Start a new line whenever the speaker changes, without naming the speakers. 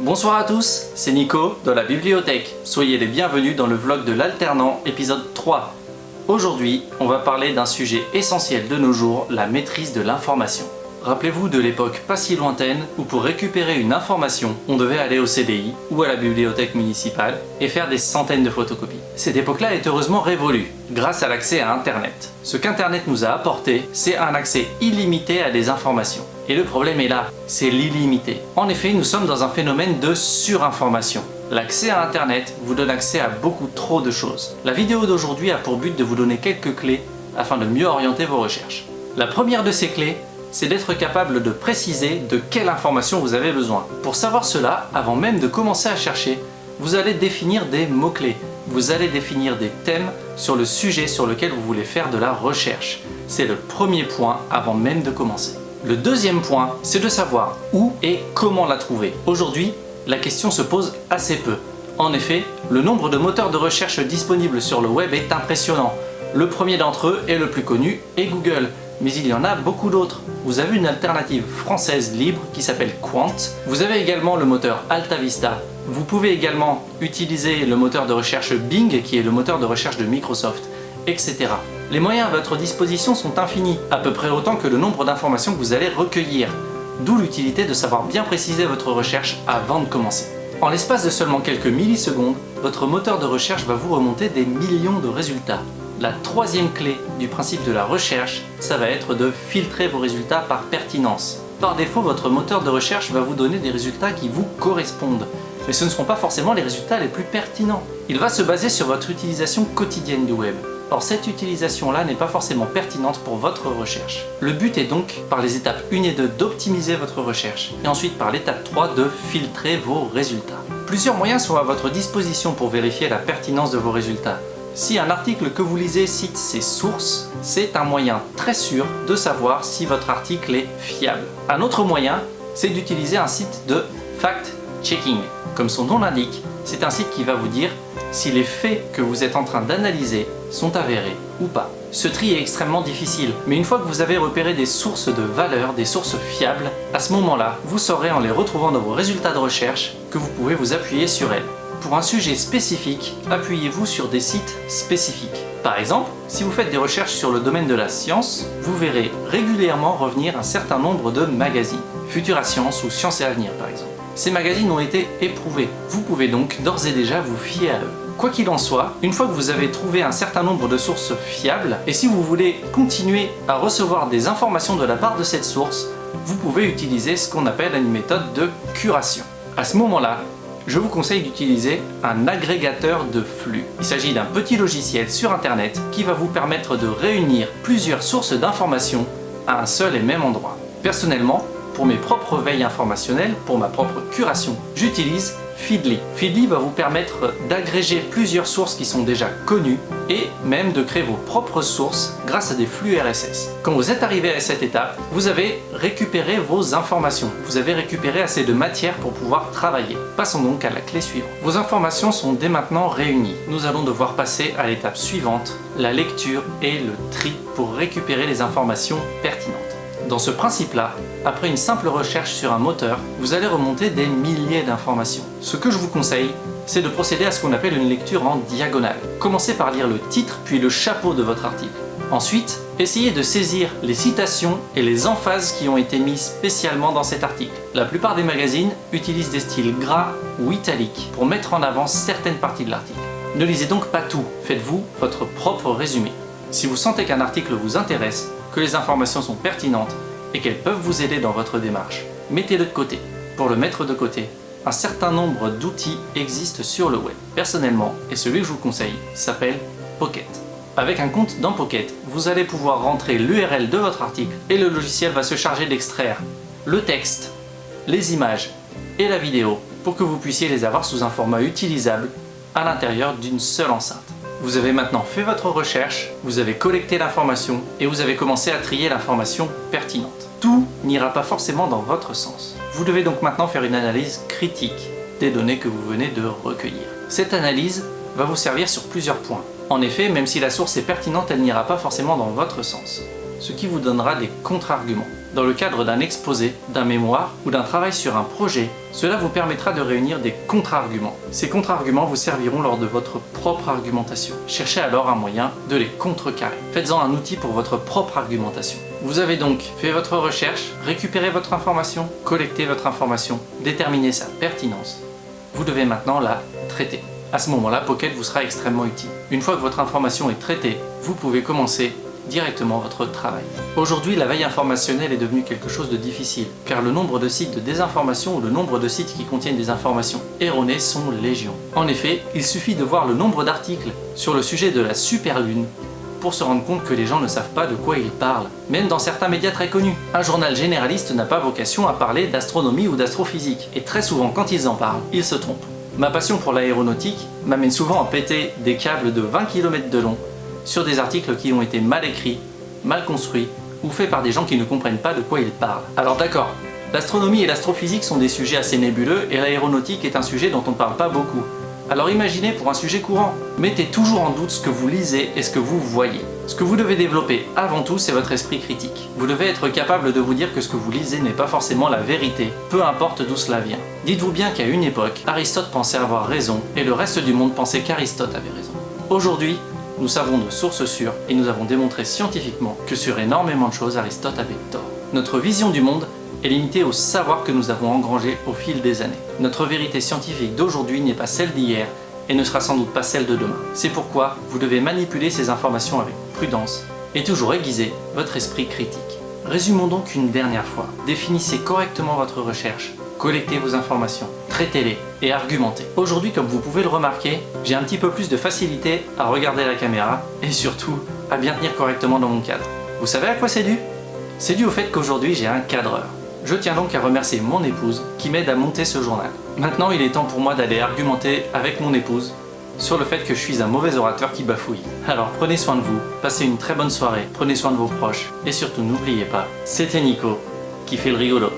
Bonsoir à tous, c'est Nico de la bibliothèque. Soyez les bienvenus dans le vlog de l'alternant épisode 3. Aujourd'hui, on va parler d'un sujet essentiel de nos jours, la maîtrise de l'information. Rappelez-vous de l'époque pas si lointaine où pour récupérer une information, on devait aller au CDI ou à la bibliothèque municipale et faire des centaines de photocopies. Cette époque-là est heureusement révolue grâce à l'accès à Internet. Ce qu'Internet nous a apporté, c'est un accès illimité à des informations. Et le problème est là, c'est l'illimité. En effet, nous sommes dans un phénomène de surinformation. L'accès à Internet vous donne accès à beaucoup trop de choses. La vidéo d'aujourd'hui a pour but de vous donner quelques clés afin de mieux orienter vos recherches. La première de ces clés, c'est d'être capable de préciser de quelle information vous avez besoin. Pour savoir cela, avant même de commencer à chercher, vous allez définir des mots-clés. Vous allez définir des thèmes sur le sujet sur lequel vous voulez faire de la recherche. C'est le premier point avant même de commencer. Le deuxième point, c'est de savoir où et comment la trouver. Aujourd'hui, la question se pose assez peu. En effet, le nombre de moteurs de recherche disponibles sur le web est impressionnant. Le premier d'entre eux et le plus connu est Google. Mais il y en a beaucoup d'autres. Vous avez une alternative française libre qui s'appelle Qwant. Vous avez également le moteur AltaVista. Vous pouvez également utiliser le moteur de recherche Bing, qui est le moteur de recherche de Microsoft, etc. Les moyens à votre disposition sont infinis, à peu près autant que le nombre d'informations que vous allez recueillir. D'où l'utilité de savoir bien préciser votre recherche avant de commencer. En l'espace de seulement quelques millisecondes, votre moteur de recherche va vous remonter des millions de résultats. La troisième clé du principe de la recherche, ça va être de filtrer vos résultats par pertinence. Par défaut, votre moteur de recherche va vous donner des résultats qui vous correspondent, mais ce ne seront pas forcément les résultats les plus pertinents. Il va se baser sur votre utilisation quotidienne du web. Or, cette utilisation-là n'est pas forcément pertinente pour votre recherche. Le but est donc, par les étapes 1 et 2, d'optimiser votre recherche, et ensuite par l'étape 3, de filtrer vos résultats. Plusieurs moyens sont à votre disposition pour vérifier la pertinence de vos résultats. Si un article que vous lisez cite ses sources, c'est un moyen très sûr de savoir si votre article est fiable. Un autre moyen, c'est d'utiliser un site de fact-checking. Comme son nom l'indique, c'est un site qui va vous dire si les faits que vous êtes en train d'analyser sont avérés ou pas. Ce tri est extrêmement difficile, mais une fois que vous avez repéré des sources de valeur, des sources fiables, à ce moment-là, vous saurez en les retrouvant dans vos résultats de recherche que vous pouvez vous appuyer sur elles. Pour un sujet spécifique, appuyez-vous sur des sites spécifiques. Par exemple, si vous faites des recherches sur le domaine de la science, vous verrez régulièrement revenir un certain nombre de magazines. Futura Science ou Science et Avenir par exemple. Ces magazines ont été éprouvés. Vous pouvez donc d'ores et déjà vous fier à eux. Quoi qu'il en soit, une fois que vous avez trouvé un certain nombre de sources fiables, et si vous voulez continuer à recevoir des informations de la part de cette source, vous pouvez utiliser ce qu'on appelle une méthode de curation. À ce moment-là, je vous conseille d'utiliser un agrégateur de flux. Il s'agit d'un petit logiciel sur Internet qui va vous permettre de réunir plusieurs sources d'informations à un seul et même endroit. Personnellement, pour mes propres veilles informationnelles, pour ma propre curation, j'utilise Feedly. Feedly va vous permettre d'agréger plusieurs sources qui sont déjà connues et même de créer vos propres sources grâce à des flux RSS. Quand vous êtes arrivé à cette étape, vous avez récupéré vos informations. Vous avez récupéré assez de matière pour pouvoir travailler. Passons donc à la clé suivante. Vos informations sont dès maintenant réunies. Nous allons devoir passer à l'étape suivante, la lecture et le tri pour récupérer les informations pertinentes. Dans ce principe-là, après une simple recherche sur un moteur, vous allez remonter des milliers d'informations. Ce que je vous conseille, c'est de procéder à ce qu'on appelle une lecture en diagonale. Commencez par lire le titre puis le chapeau de votre article. Ensuite, essayez de saisir les citations et les emphases qui ont été mises spécialement dans cet article. La plupart des magazines utilisent des styles gras ou italiques pour mettre en avant certaines parties de l'article. Ne lisez donc pas tout, faites-vous votre propre résumé. Si vous sentez qu'un article vous intéresse, que les informations sont pertinentes et qu'elles peuvent vous aider dans votre démarche, mettez-le de côté. Pour le mettre de côté, un certain nombre d'outils existent sur le web. Personnellement, et celui que je vous conseille, s'appelle Pocket. Avec un compte dans Pocket, vous allez pouvoir rentrer l'URL de votre article et le logiciel va se charger d'extraire le texte, les images et la vidéo pour que vous puissiez les avoir sous un format utilisable à l'intérieur d'une seule enceinte. Vous avez maintenant fait votre recherche, vous avez collecté l'information et vous avez commencé à trier l'information pertinente. Tout n'ira pas forcément dans votre sens. Vous devez donc maintenant faire une analyse critique des données que vous venez de recueillir. Cette analyse va vous servir sur plusieurs points. En effet, même si la source est pertinente, elle n'ira pas forcément dans votre sens, ce qui vous donnera des contre-arguments. dans le cadre d'un exposé, d'un mémoire ou d'un travail sur un projet. Cela vous permettra de réunir des contre-arguments. Ces contre-arguments vous serviront lors de votre propre argumentation. Cherchez alors un moyen de les contrecarrer. Faites-en un outil pour votre propre argumentation. Vous avez donc fait votre recherche, récupéré votre information, collecté votre information, déterminé sa pertinence. Vous devez maintenant la traiter. À ce moment-là, Pocket vous sera extrêmement utile. Une fois que votre information est traitée, vous pouvez commencer directement votre travail. Aujourd'hui, la veille informationnelle est devenue quelque chose de difficile, car le nombre de sites de désinformation ou le nombre de sites qui contiennent des informations erronées sont légion. En effet, il suffit de voir le nombre d'articles sur le sujet de la superlune pour se rendre compte que les gens ne savent pas de quoi ils parlent, même dans certains médias très connus. Un journal généraliste n'a pas vocation à parler d'astronomie ou d'astrophysique, et très souvent quand ils en parlent, ils se trompent. Ma passion pour l'aéronautique m'amène souvent à péter des câbles de 20 km de long sur des articles qui ont été mal écrits, mal construits ou faits par des gens qui ne comprennent pas de quoi ils parlent. Alors d'accord, l'astronomie et l'astrophysique sont des sujets assez nébuleux et l'aéronautique est un sujet dont on ne parle pas beaucoup. Alors imaginez pour un sujet courant, mettez toujours en doute ce que vous lisez et ce que vous voyez. Ce que vous devez développer avant tout, c'est votre esprit critique. Vous devez être capable de vous dire que ce que vous lisez n'est pas forcément la vérité, peu importe d'où cela vient. Dites-vous bien qu'à une époque, Aristote pensait avoir raison et le reste du monde pensait qu'Aristote avait raison. Aujourd'hui, nous savons de sources sûres et nous avons démontré scientifiquement que sur énormément de choses, Aristote avait tort. Notre vision du monde est limitée au savoir que nous avons engrangé au fil des années. Notre vérité scientifique d'aujourd'hui n'est pas celle d'hier et ne sera sans doute pas celle de demain. C'est pourquoi vous devez manipuler ces informations avec prudence et toujours aiguiser votre esprit critique. Résumons donc une dernière fois. Définissez correctement votre recherche, collectez vos informations, traitez-les et argumentez. Aujourd'hui, comme vous pouvez le remarquer, j'ai un petit peu plus de facilité à regarder la caméra et surtout à bien tenir correctement dans mon cadre. Vous savez à quoi c'est dû ? C'est dû au fait qu'aujourd'hui j'ai un cadreur. Je tiens donc à remercier mon épouse qui m'aide à monter ce journal. Maintenant, il est temps pour moi d'aller argumenter avec mon épouse sur le fait que je suis un mauvais orateur qui bafouille. Alors prenez soin de vous, passez une très bonne soirée, prenez soin de vos proches et surtout n'oubliez pas, c'était Nico qui fait le rigolo.